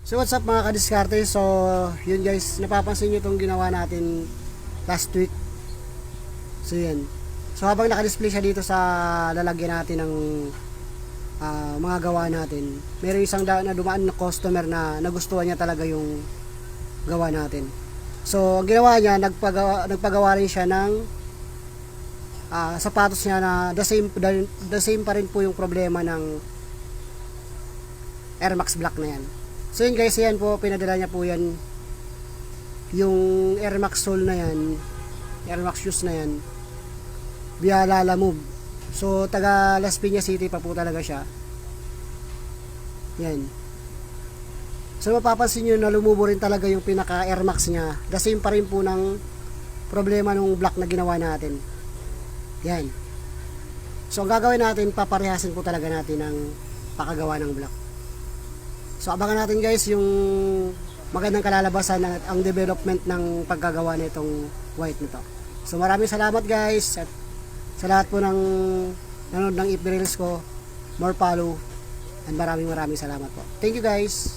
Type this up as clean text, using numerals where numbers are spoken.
So what's up mga kadiskarte? So yun guys, napapansin nyo itong ginawa natin last week. So yun. So habang nakadisplay siya dito sa lalagyan natin ng mga gawa natin, meron isang na dumaan na customer na nagustuhan niya talaga yung gawa natin. So ang ginawa niya, nagpagawa rin siya ng sapatos niya na the same pa rin po yung problema ng Air Max Black na yan. So yun guys, yan po, pinadala niya po yan, yung Air Max sole na yan, Air Max shoes na yan, via Lalamove. So taga Las Piñas City pa po talaga siya. Yan. So mapapansin nyo na lumubo rin talaga yung pinaka Air Max niya. The same pa rin po ng problema nung black na ginawa natin. Yan. So ang gagawin natin, paparehasin po talaga natin ang pakagawa ng black. So abangan natin guys yung magandang kalalabasan ng ang development ng paggagawa nitong white nito. So maraming salamat guys, at sa lahat po ng nanonood ng FB Reels ko, more follow, and maraming salamat po. Thank you guys.